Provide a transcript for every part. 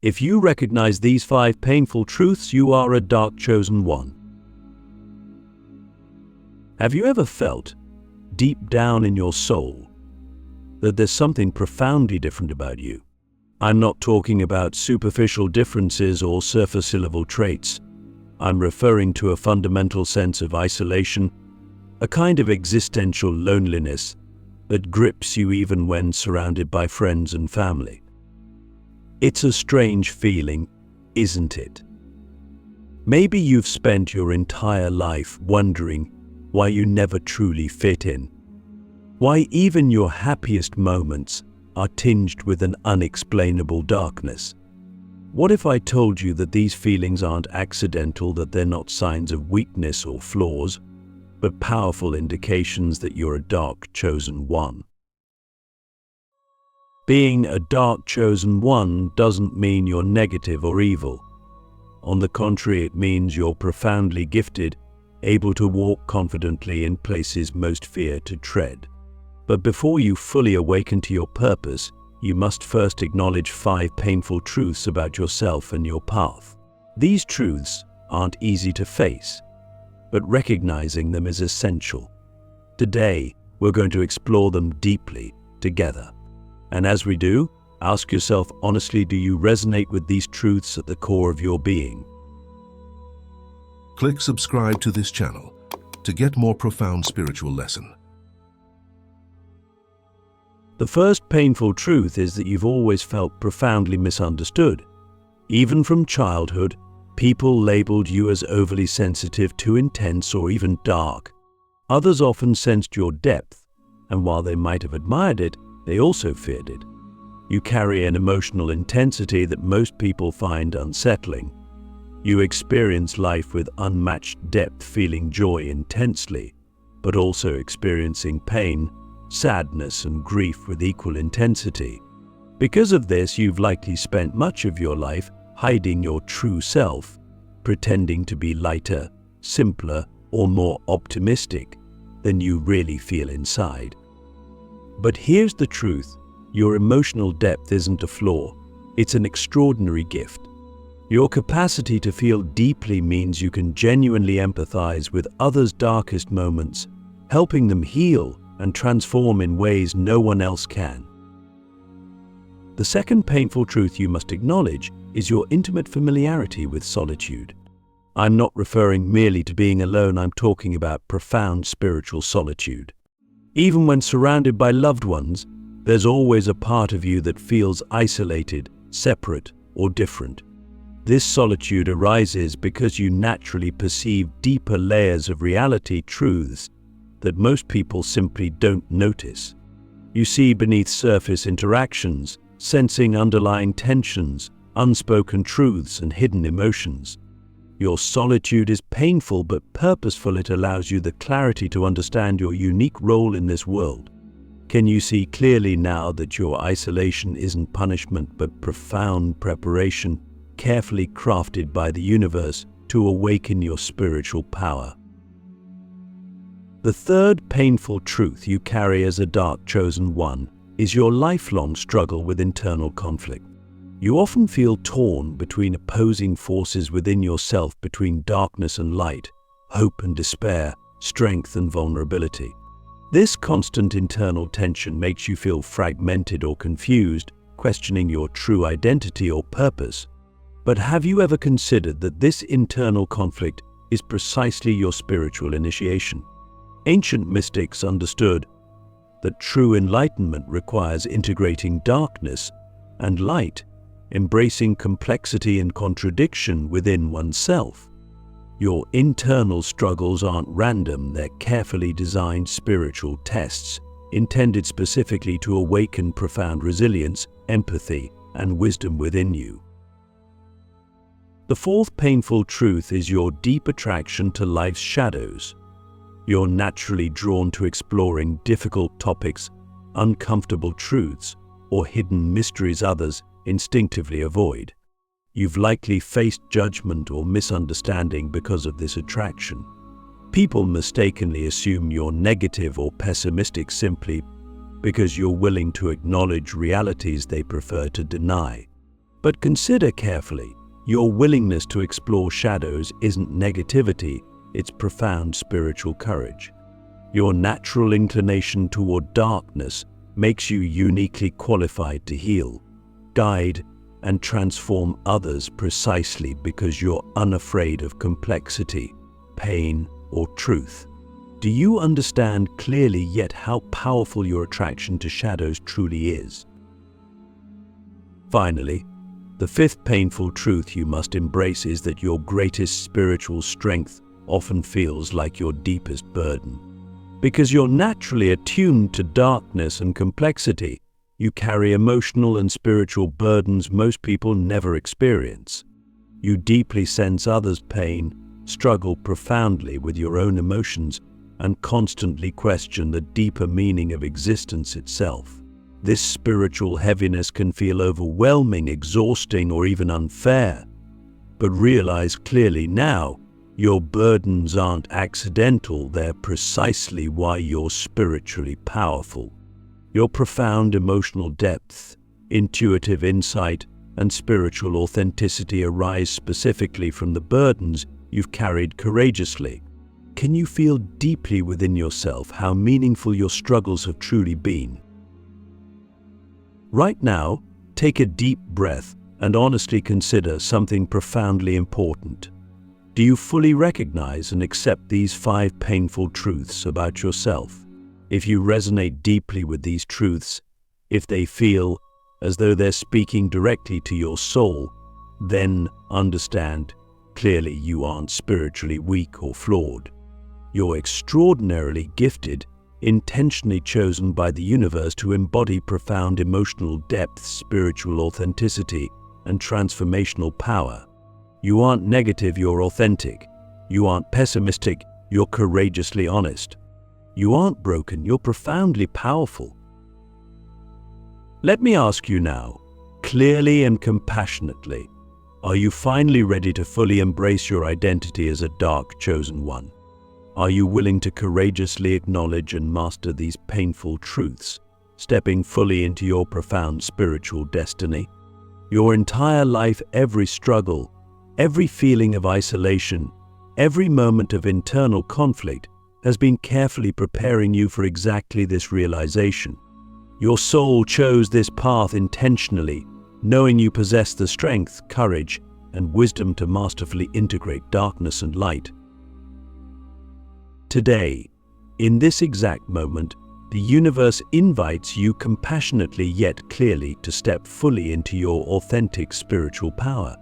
If you recognize these 5 painful truths, you are a dark chosen one. Have you ever felt, deep down in your soul, that there's something profoundly different about you? I'm not talking about superficial differences or surface-level traits. I'm referring to a fundamental sense of isolation, a kind of existential loneliness that grips you even when surrounded by friends and family. It's a strange feeling, isn't it? Maybe you've spent your entire life wondering why you never truly fit in, why even your happiest moments are tinged with an unexplainable darkness. What if I told you that these feelings aren't accidental, that they're not signs of weakness or flaws, but powerful indications that you're a dark chosen one? Being a dark chosen one doesn't mean you're negative or evil. On the contrary, it means you're profoundly gifted, able to walk confidently in places most fear to tread. But before you fully awaken to your purpose, you must first acknowledge 5 painful truths about yourself and your path. These truths aren't easy to face, but recognizing them is essential. Today, we're going to explore them deeply together. And as we do, ask yourself honestly, do you resonate with these truths at the core of your being? Click subscribe to this channel to get more profound spiritual lesson. The first painful truth is that you've always felt profoundly misunderstood. Even from childhood, people labeled you as overly sensitive, too intense, or even dark. Others often sensed your depth, and while they might have admired it, they also feared it. You carry an emotional intensity that most people find unsettling. You experience life with unmatched depth, feeling joy intensely, but also experiencing pain, sadness, and grief with equal intensity. Because of this, you've likely spent much of your life hiding your true self, pretending to be lighter, simpler, or more optimistic than you really feel inside. But here's the truth: your emotional depth isn't a flaw, it's an extraordinary gift. Your capacity to feel deeply means you can genuinely empathize with others' darkest moments, helping them heal and transform in ways no one else can. The second painful truth you must acknowledge is your intimate familiarity with solitude. I'm not referring merely to being alone, I'm talking about profound spiritual solitude. Even when surrounded by loved ones, there's always a part of you that feels isolated, separate, or different. This solitude arises because you naturally perceive deeper layers of reality, truths that most people simply don't notice. You see beneath surface interactions, sensing underlying tensions, unspoken truths, and hidden emotions. Your solitude is painful but purposeful. It allows you the clarity to understand your unique role in this world. Can you see clearly now that your isolation isn't punishment but profound preparation, carefully crafted by the universe to awaken your spiritual power? The third painful truth you carry as a dark chosen one is your lifelong struggle with internal conflict. You often feel torn between opposing forces within yourself, between darkness and light, hope and despair, strength and vulnerability. This constant internal tension makes you feel fragmented or confused, questioning your true identity or purpose. But have you ever considered that this internal conflict is precisely your spiritual initiation? Ancient mystics understood that true enlightenment requires integrating darkness and light, embracing complexity and contradiction within oneself. Your internal struggles aren't random, they're carefully designed spiritual tests, intended specifically to awaken profound resilience, empathy, and wisdom within you. The fourth painful truth is your deep attraction to life's shadows. You're naturally drawn to exploring difficult topics, uncomfortable truths, or hidden mysteries others instinctively avoid. You've likely faced judgment or misunderstanding because of this attraction. People mistakenly assume you're negative or pessimistic simply because you're willing to acknowledge realities they prefer to deny. But consider carefully, your willingness to explore shadows isn't negativity, it's profound spiritual courage. Your natural inclination toward darkness makes you uniquely qualified to heal, guide, and transform others precisely because you're unafraid of complexity, pain, or truth. Do you understand clearly yet how powerful your attraction to shadows truly is? Finally, the fifth painful truth you must embrace is that your greatest spiritual strength often feels like your deepest burden. Because you're naturally attuned to darkness and complexity, you carry emotional and spiritual burdens most people never experience. You deeply sense others' pain, struggle profoundly with your own emotions, and constantly question the deeper meaning of existence itself. This spiritual heaviness can feel overwhelming, exhausting, or even unfair. But realize clearly now, your burdens aren't accidental, they're precisely why you're spiritually powerful. Your profound emotional depth, intuitive insight, and spiritual authenticity arise specifically from the burdens you've carried courageously. Can you feel deeply within yourself how meaningful your struggles have truly been? Right now, take a deep breath and honestly consider something profoundly important. Do you fully recognize and accept these 5 painful truths about yourself? If you resonate deeply with these truths, if they feel as though they're speaking directly to your soul, then understand clearly you aren't spiritually weak or flawed. You're extraordinarily gifted, intentionally chosen by the universe to embody profound emotional depth, spiritual authenticity, and transformational power. You aren't negative, you're authentic. You aren't pessimistic, you're courageously honest. You aren't broken, you're profoundly powerful. Let me ask you now, clearly and compassionately, are you finally ready to fully embrace your identity as a dark chosen one? Are you willing to courageously acknowledge and master these painful truths, stepping fully into your profound spiritual destiny? Your entire life, every struggle, every feeling of isolation, every moment of internal conflict has been carefully preparing you for exactly this realization. Your soul chose this path intentionally, knowing you possess the strength, courage, and wisdom to masterfully integrate darkness and light. Today, in this exact moment, the universe invites you compassionately yet clearly to step fully into your authentic spiritual power.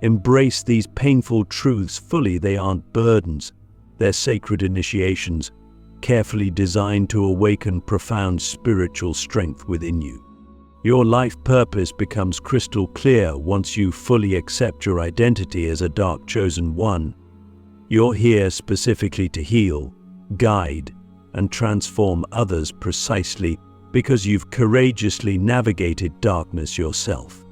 Embrace these painful truths fully. They aren't burdens, they're sacred initiations, carefully designed to awaken profound spiritual strength within you. Your life purpose becomes crystal clear once you fully accept your identity as a dark chosen one. You're here specifically to heal, guide, and transform others precisely because you've courageously navigated darkness yourself.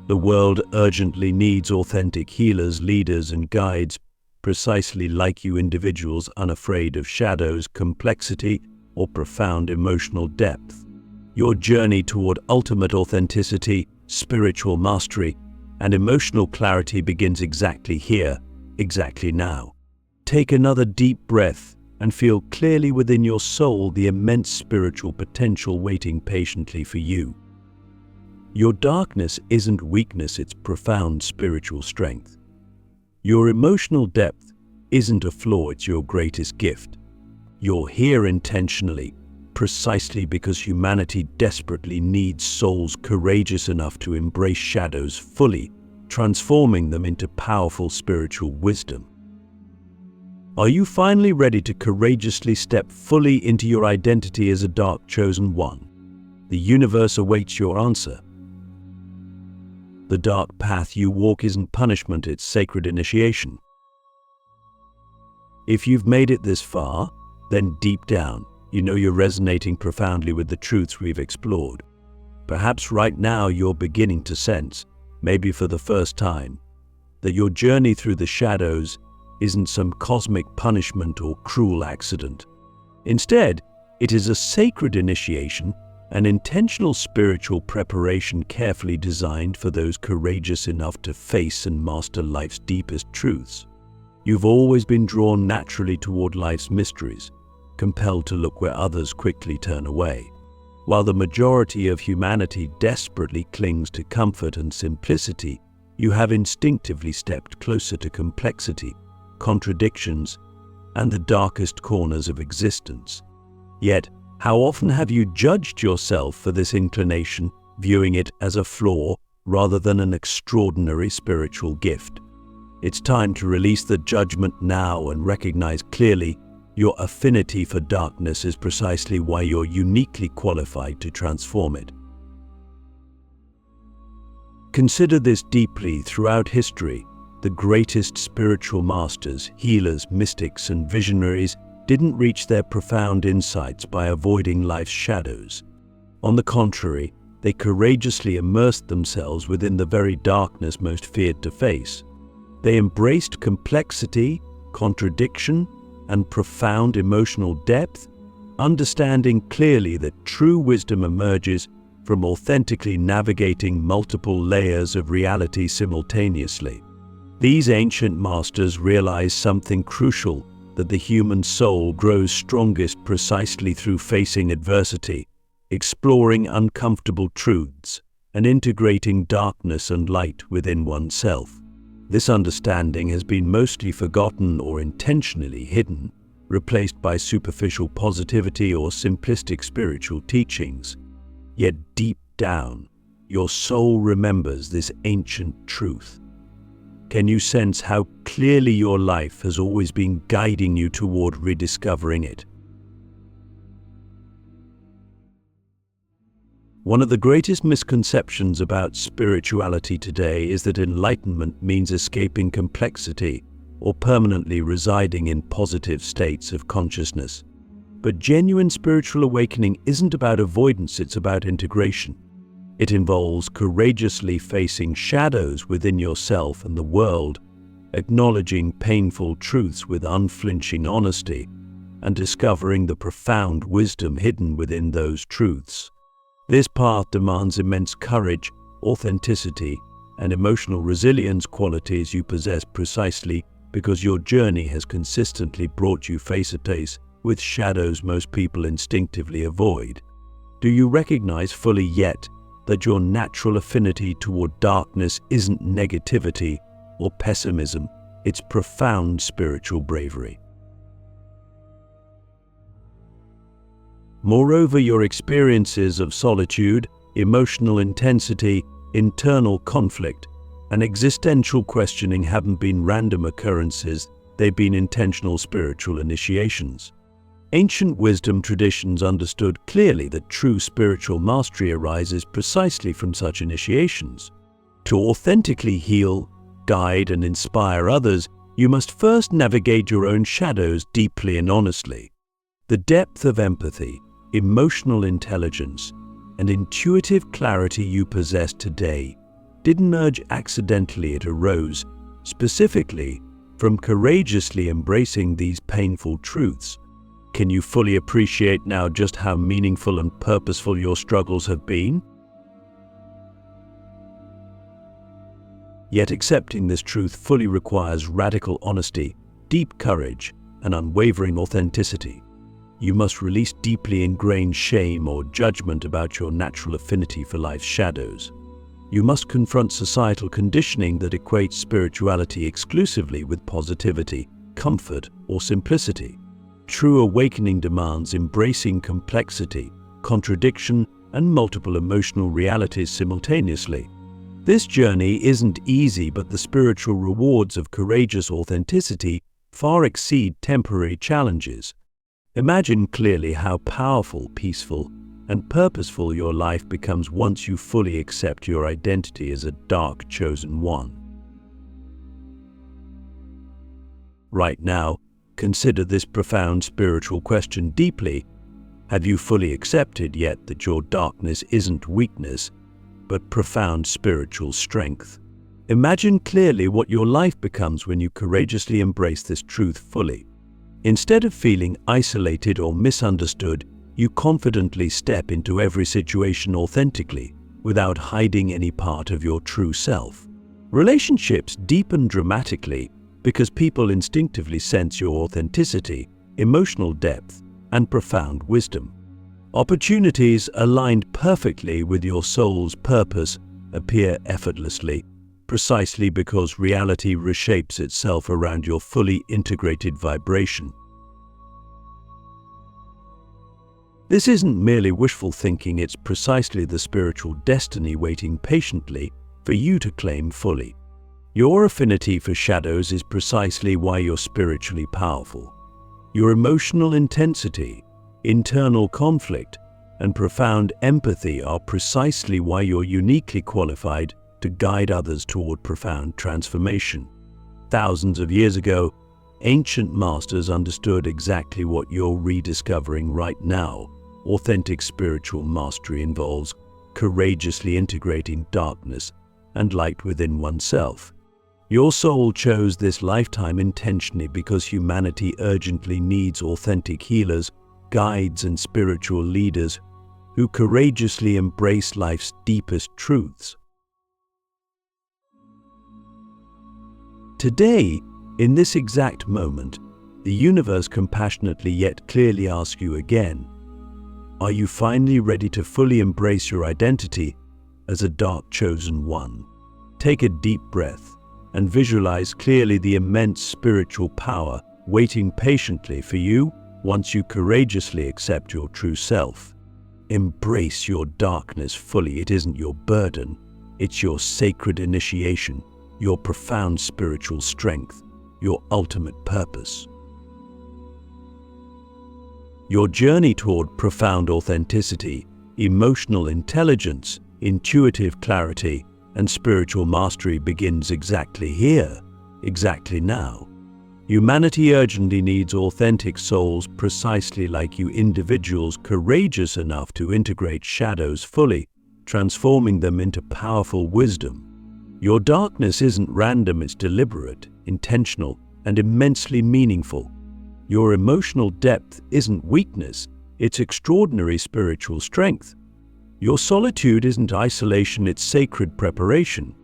The world urgently needs authentic healers, leaders, and guides, precisely like you, individuals unafraid of shadows, complexity, or profound emotional depth. Your journey toward ultimate authenticity, spiritual mastery, and emotional clarity begins exactly here, exactly now. Take another deep breath and feel clearly within your soul the immense spiritual potential waiting patiently for you. Your darkness isn't weakness, it's profound spiritual strength. Your emotional depth isn't a flaw, it's your greatest gift. You're here intentionally, precisely because humanity desperately needs souls courageous enough to embrace shadows fully, transforming them into powerful spiritual wisdom. Are you finally ready to courageously step fully into your identity as a dark chosen one? The universe awaits your answer. The dark path you walk isn't punishment, it's sacred initiation. If you've made it this far, then deep down, you know you're resonating profoundly with the truths we've explored. Perhaps right now you're beginning to sense, maybe for the first time, that your journey through the shadows isn't some cosmic punishment or cruel accident. Instead, it is a sacred initiation An intentional spiritual preparation carefully designed for those courageous enough to face and master life's deepest truths. You've always been drawn naturally toward life's mysteries, compelled to look where others quickly turn away. While the majority of humanity desperately clings to comfort and simplicity, you have instinctively stepped closer to complexity, contradictions, and the darkest corners of existence. Yet, how often have you judged yourself for this inclination, viewing it as a flaw rather than an extraordinary spiritual gift? It's time to release the judgment now and recognize clearly your affinity for darkness is precisely why you're uniquely qualified to transform it. Consider this deeply. Throughout history, the greatest spiritual masters, healers, mystics, and visionaries didn't reach their profound insights by avoiding life's shadows. On the contrary, they courageously immersed themselves within the very darkness most feared to face. They embraced complexity, contradiction, and profound emotional depth, understanding clearly that true wisdom emerges from authentically navigating multiple layers of reality simultaneously. These ancient masters realized something crucial, that the human soul grows strongest precisely through facing adversity, exploring uncomfortable truths, and integrating darkness and light within oneself. This understanding has been mostly forgotten or intentionally hidden, replaced by superficial positivity or simplistic spiritual teachings. Yet deep down, your soul remembers this ancient truth. Can you sense how clearly your life has always been guiding you toward rediscovering it? One of the greatest misconceptions about spirituality today is that enlightenment means escaping complexity or permanently residing in positive states of consciousness. But genuine spiritual awakening isn't about avoidance, it's about integration. It involves courageously facing shadows within yourself and the world, acknowledging painful truths with unflinching honesty, and discovering the profound wisdom hidden within those truths. This path demands immense courage, authenticity, and emotional resilience, qualities you possess precisely because your journey has consistently brought you face to face with shadows most people instinctively avoid. Do you recognize fully yet that your natural affinity toward darkness isn't negativity or pessimism, it's profound spiritual bravery? Moreover, your experiences of solitude, emotional intensity, internal conflict, and existential questioning haven't been random occurrences, they've been intentional spiritual initiations. Ancient wisdom traditions understood clearly that true spiritual mastery arises precisely from such initiations. To authentically heal, guide, and inspire others, you must first navigate your own shadows deeply and honestly. The depth of empathy, emotional intelligence, and intuitive clarity you possess today didn't emerge accidentally. It arose specifically from courageously embracing these painful truths. Can you fully appreciate now just how meaningful and purposeful your struggles have been? Yet accepting this truth fully requires radical honesty, deep courage, and unwavering authenticity. You must release deeply ingrained shame or judgment about your natural affinity for life's shadows. You must confront societal conditioning that equates spirituality exclusively with positivity, comfort, or simplicity. True awakening demands embracing complexity, contradiction, and multiple emotional realities simultaneously. This journey isn't easy, but the spiritual rewards of courageous authenticity far exceed temporary challenges. Imagine clearly how powerful, peaceful, and purposeful your life becomes once you fully accept your identity as a dark chosen one. Right now, consider this profound spiritual question deeply. Have you fully accepted yet that your darkness isn't weakness, but profound spiritual strength? Imagine clearly what your life becomes when you courageously embrace this truth fully. Instead of feeling isolated or misunderstood, You confidently step into every situation authentically, without hiding any part of your true self. Relationships deepen dramatically because people instinctively sense your authenticity, emotional depth, and profound wisdom. Opportunities aligned perfectly with your soul's purpose appear effortlessly, precisely because reality reshapes itself around your fully integrated vibration. This isn't merely wishful thinking, it's precisely the spiritual destiny waiting patiently for you to claim fully. Your affinity for shadows is precisely why you're spiritually powerful. Your emotional intensity, internal conflict, and profound empathy are precisely why you're uniquely qualified to guide others toward profound transformation. Thousands of years ago, ancient masters understood exactly what you're rediscovering right now. Authentic spiritual mastery involves courageously integrating darkness and light within oneself. Your soul chose this lifetime intentionally because humanity urgently needs authentic healers, guides, and spiritual leaders who courageously embrace life's deepest truths. Today, in this exact moment, the universe compassionately yet clearly asks you again, are you finally ready to fully embrace your identity as a dark chosen one? Take a deep breath and visualize clearly the immense spiritual power waiting patiently for you once you courageously accept your true self. Embrace your darkness fully. It isn't your burden, it's your sacred initiation, your profound spiritual strength, your ultimate purpose. Your journey toward profound authenticity, emotional intelligence, intuitive clarity, and spiritual mastery begins exactly here, exactly now. Humanity urgently needs authentic souls precisely like you, individuals courageous enough to integrate shadows fully, transforming them into powerful wisdom. Your darkness isn't random, it's deliberate, intentional, and immensely meaningful. Your emotional depth isn't weakness, it's extraordinary spiritual strength. Your solitude isn't isolation, it's sacred preparation.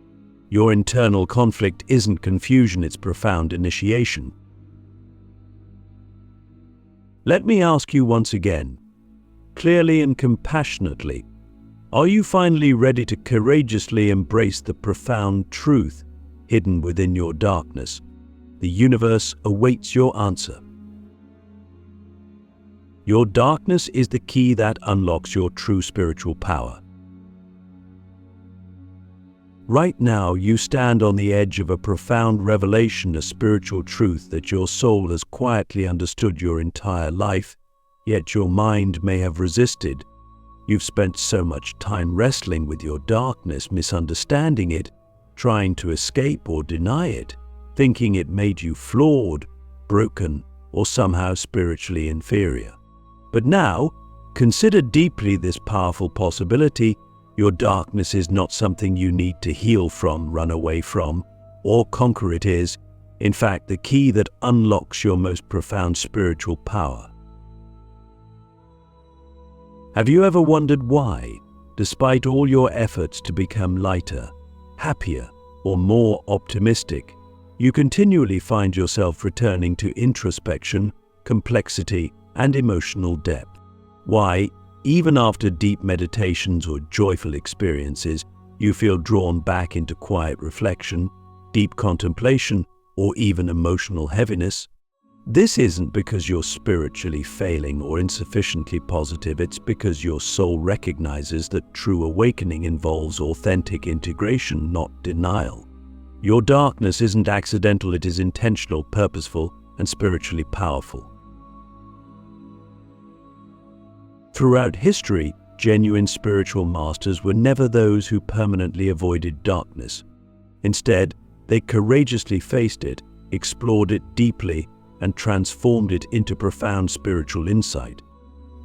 Your internal conflict isn't confusion, it's profound initiation. Let me ask you once again, clearly and compassionately, are you finally ready to courageously embrace the profound truth hidden within your darkness? The universe awaits your answer. Your darkness is the key that unlocks your true spiritual power. Right now, you stand on the edge of a profound revelation, a spiritual truth that your soul has quietly understood your entire life, yet your mind may have resisted. You've spent so much time wrestling with your darkness, misunderstanding it, trying to escape or deny it, thinking it made you flawed, broken, or somehow spiritually inferior. But now, consider deeply this powerful possibility. Your darkness is not something you need to heal from, run away from, or conquer. It is, in fact, the key that unlocks your most profound spiritual power. Have you ever wondered why, despite all your efforts to become lighter, happier, or more optimistic, you continually find yourself returning to introspection, complexity, and emotional depth? Why, even after deep meditations or joyful experiences, you feel drawn back into quiet reflection, deep contemplation, or even emotional heaviness? This isn't because you're spiritually failing or insufficiently positive, it's because your soul recognizes that true awakening involves authentic integration, not denial. Your darkness isn't accidental, it is intentional, purposeful, and spiritually powerful. Throughout history, genuine spiritual masters were never those who permanently avoided darkness. Instead, they courageously faced it, explored it deeply, and transformed it into profound spiritual insight.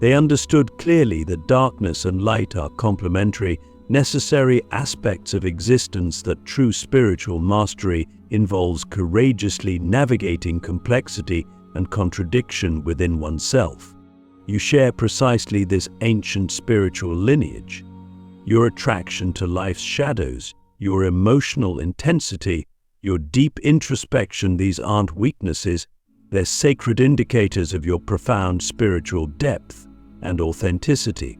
They understood clearly that darkness and light are complementary, necessary aspects of existence, that true spiritual mastery involves courageously navigating complexity and contradiction within oneself. You share precisely this ancient spiritual lineage. Your attraction to life's shadows, your emotional intensity, your deep introspection, these aren't weaknesses, they're sacred indicators of your profound spiritual depth and authenticity.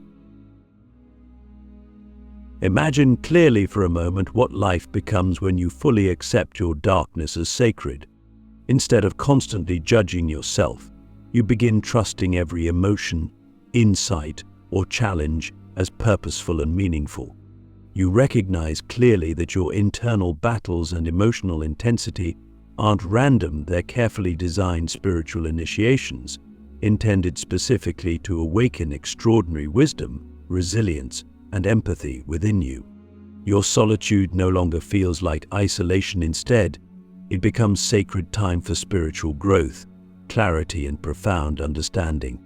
Imagine clearly for a moment what life becomes when you fully accept your darkness as sacred. Instead of constantly judging yourself, you begin trusting every emotion, insight, or challenge as purposeful and meaningful. You recognize clearly that your internal battles and emotional intensity aren't random, they're carefully designed spiritual initiations, intended specifically to awaken extraordinary wisdom, resilience, and empathy within you. Your solitude no longer feels like isolation. Instead, it becomes sacred time for spiritual growth, clarity, and profound understanding.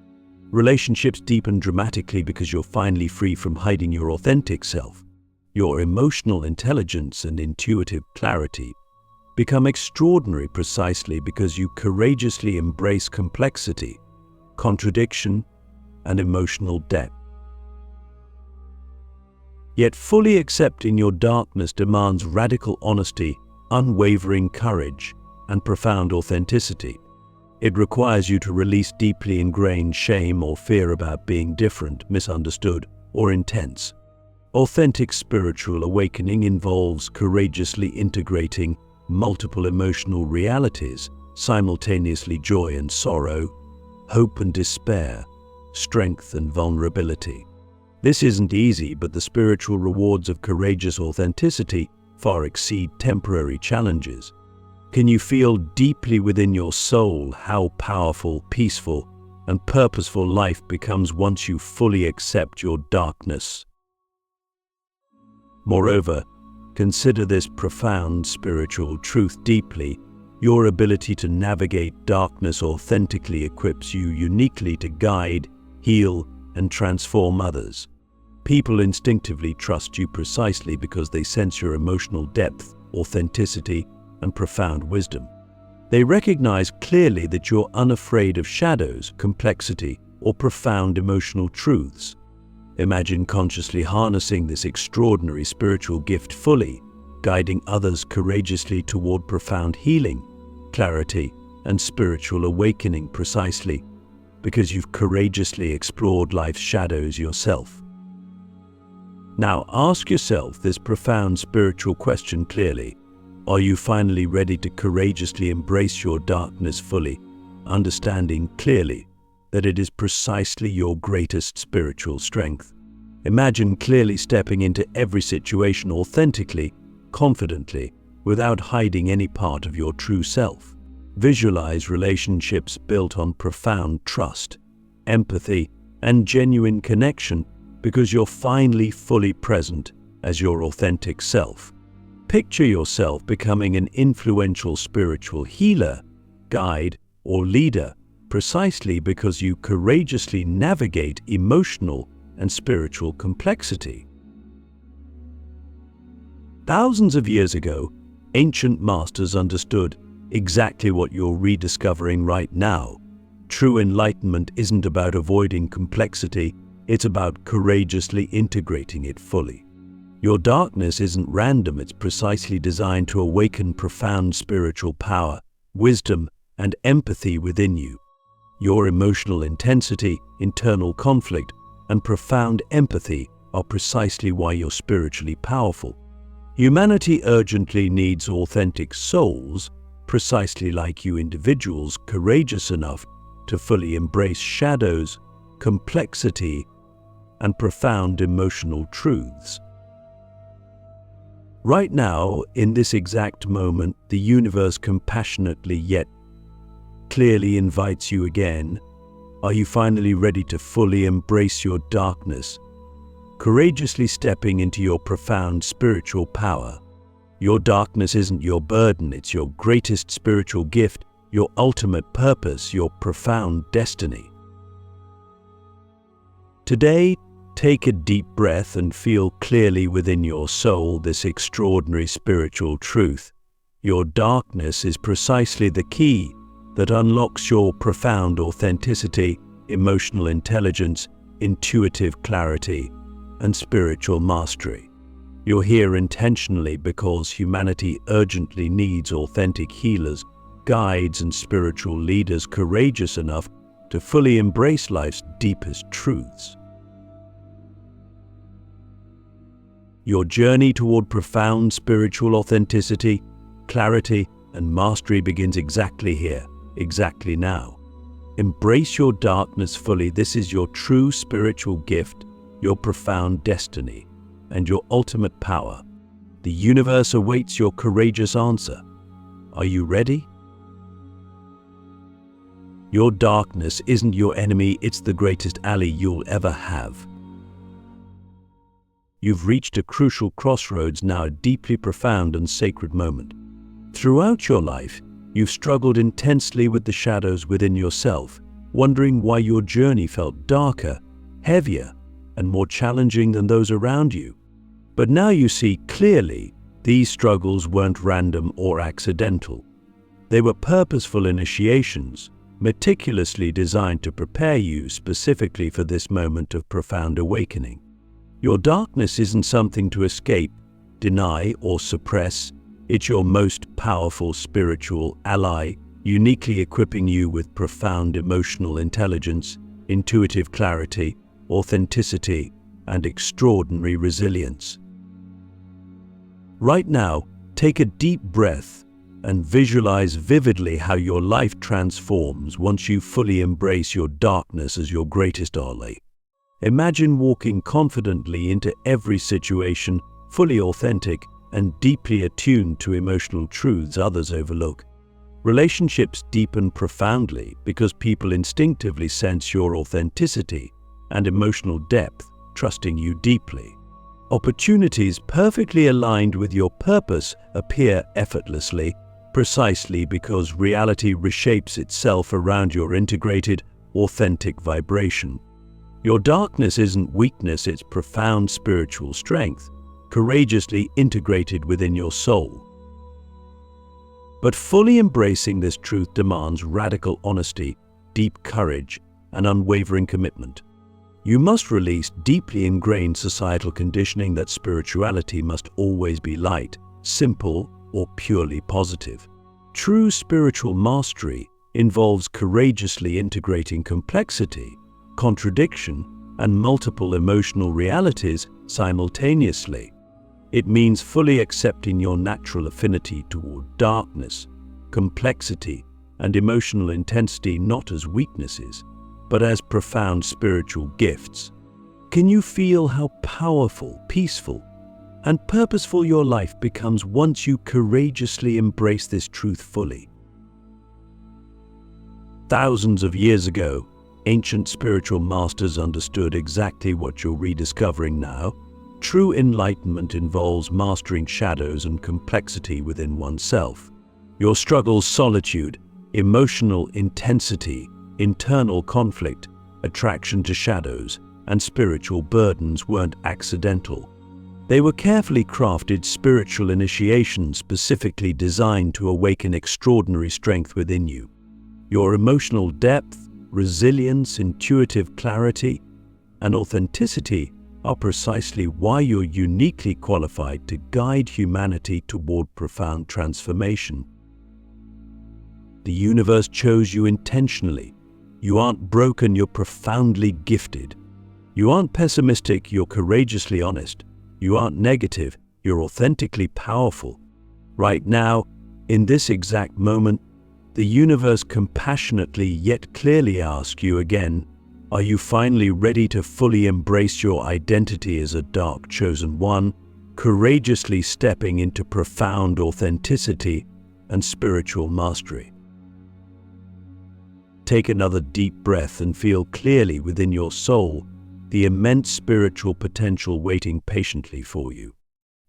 Relationships deepen dramatically because you're finally free from hiding your authentic self. Your emotional intelligence and intuitive clarity become extraordinary precisely because you courageously embrace complexity, contradiction, and emotional depth. Yet fully accepting your darkness demands radical honesty, unwavering courage, and profound authenticity. It requires you to release deeply ingrained shame or fear about being different, misunderstood, or intense. Authentic spiritual awakening involves courageously integrating multiple emotional realities, simultaneously joy and sorrow, hope and despair, strength and vulnerability. This isn't easy, but the spiritual rewards of courageous authenticity far exceed temporary challenges. Can you feel deeply within your soul how powerful, peaceful, and purposeful life becomes once you fully accept your darkness? Moreover, consider this profound spiritual truth deeply. Your ability to navigate darkness authentically equips you uniquely to guide, heal, and transform others. People instinctively trust you precisely because they sense your emotional depth, authenticity, and profound wisdom. They recognize clearly that you're unafraid of shadows, complexity, or profound emotional truths. Imagine consciously harnessing this extraordinary spiritual gift fully, guiding others courageously toward profound healing, clarity, and spiritual awakening precisely because you've courageously explored life's shadows yourself. Now ask yourself this profound spiritual question clearly. Are you finally ready to courageously embrace your darkness fully, understanding clearly that it is precisely your greatest spiritual strength? Imagine clearly stepping into every situation authentically, confidently, without hiding any part of your true self. Visualize relationships built on profound trust, empathy, and genuine connection because you're finally fully present as your authentic self. Picture yourself becoming an influential spiritual healer, guide, or leader precisely because you courageously navigate emotional and spiritual complexity. Thousands of years ago, ancient masters understood exactly what you're rediscovering right now. True enlightenment isn't about avoiding complexity, it's about courageously integrating it fully. Your darkness isn't random, it's precisely designed to awaken profound spiritual power, wisdom, and empathy within you. Your emotional intensity, internal conflict, and profound empathy are precisely why you're spiritually powerful. Humanity urgently needs authentic souls, precisely like you individuals, courageous enough to fully embrace shadows, complexity, and profound emotional truths. Right now, in this exact moment, the universe compassionately yet clearly invites you again. Are you finally ready to fully embrace your darkness, courageously stepping into your profound spiritual power? Your darkness isn't your burden, it's your greatest spiritual gift, your ultimate purpose, your profound destiny. Today, take a deep breath and feel clearly within your soul this extraordinary spiritual truth. Your darkness is precisely the key that unlocks your profound authenticity, emotional intelligence, intuitive clarity, and spiritual mastery. You're here intentionally because humanity urgently needs authentic healers, guides, and spiritual leaders courageous enough to fully embrace life's deepest truths. Your journey toward profound spiritual authenticity, clarity, and mastery begins exactly here, exactly now. Embrace your darkness fully. This is your true spiritual gift, your profound destiny, and your ultimate power. The universe awaits your courageous answer. Are you ready? Your darkness isn't your enemy, it's the greatest ally you'll ever have. You've reached a crucial crossroads now, a deeply profound and sacred moment. Throughout your life, you've struggled intensely with the shadows within yourself, wondering why your journey felt darker, heavier, and more challenging than those around you. But now you see clearly, these struggles weren't random or accidental. They were purposeful initiations, meticulously designed to prepare you specifically for this moment of profound awakening. Your darkness isn't something to escape, deny, or suppress. It's your most powerful spiritual ally, uniquely equipping you with profound emotional intelligence, intuitive clarity, authenticity, and extraordinary resilience. Right now, take a deep breath and visualize vividly how your life transforms once you fully embrace your darkness as your greatest ally. Imagine walking confidently into every situation, fully authentic and deeply attuned to emotional truths others overlook. Relationships deepen profoundly because people instinctively sense your authenticity and emotional depth, trusting you deeply. Opportunities perfectly aligned with your purpose appear effortlessly, precisely because reality reshapes itself around your integrated, authentic vibration. Your darkness isn't weakness, it's profound spiritual strength, courageously integrated within your soul. But fully embracing this truth demands radical honesty, deep courage, and unwavering commitment. You must release deeply ingrained societal conditioning that spirituality must always be light, simple, or purely positive. True spiritual mastery involves courageously integrating complexity, contradiction, and multiple emotional realities simultaneously. It means fully accepting your natural affinity toward darkness, complexity, and emotional intensity not as weaknesses, but as profound spiritual gifts. Can you feel how powerful, peaceful, and purposeful your life becomes once you courageously embrace this truth fully? Thousands of years ago, ancient spiritual masters understood exactly what you're rediscovering now. True enlightenment involves mastering shadows and complexity within oneself. Your struggles, solitude, emotional intensity, internal conflict, attraction to shadows, and spiritual burdens weren't accidental. They were carefully crafted spiritual initiations specifically designed to awaken extraordinary strength within you. Your emotional depth, resilience, intuitive clarity, and authenticity are precisely why you're uniquely qualified to guide humanity toward profound transformation. The universe chose you intentionally. You aren't broken, you're profoundly gifted. You aren't pessimistic, you're courageously honest. You aren't negative, you're authentically powerful. Right now, in this exact moment, the universe compassionately yet clearly asks you again, are you finally ready to fully embrace your identity as a dark chosen one, courageously stepping into profound authenticity and spiritual mastery? Take another deep breath and feel clearly within your soul the immense spiritual potential waiting patiently for you.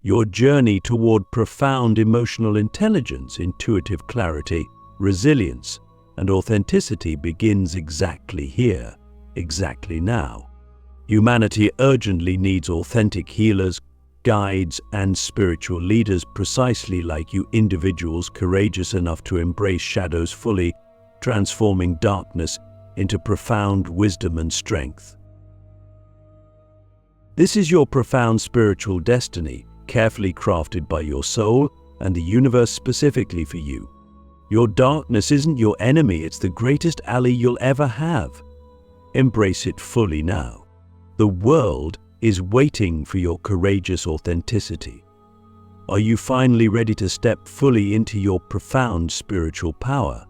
Your journey toward profound emotional intelligence, intuitive clarity, resilience, and authenticity begins exactly here, exactly now. Humanity urgently needs authentic healers, guides, and spiritual leaders precisely like you, individuals courageous enough to embrace shadows fully, transforming darkness into profound wisdom and strength. This is your profound spiritual destiny, carefully crafted by your soul and the universe specifically for you. Your darkness isn't your enemy, it's the greatest ally you'll ever have. Embrace it fully now. The world is waiting for your courageous authenticity. Are you finally ready to step fully into your profound spiritual power?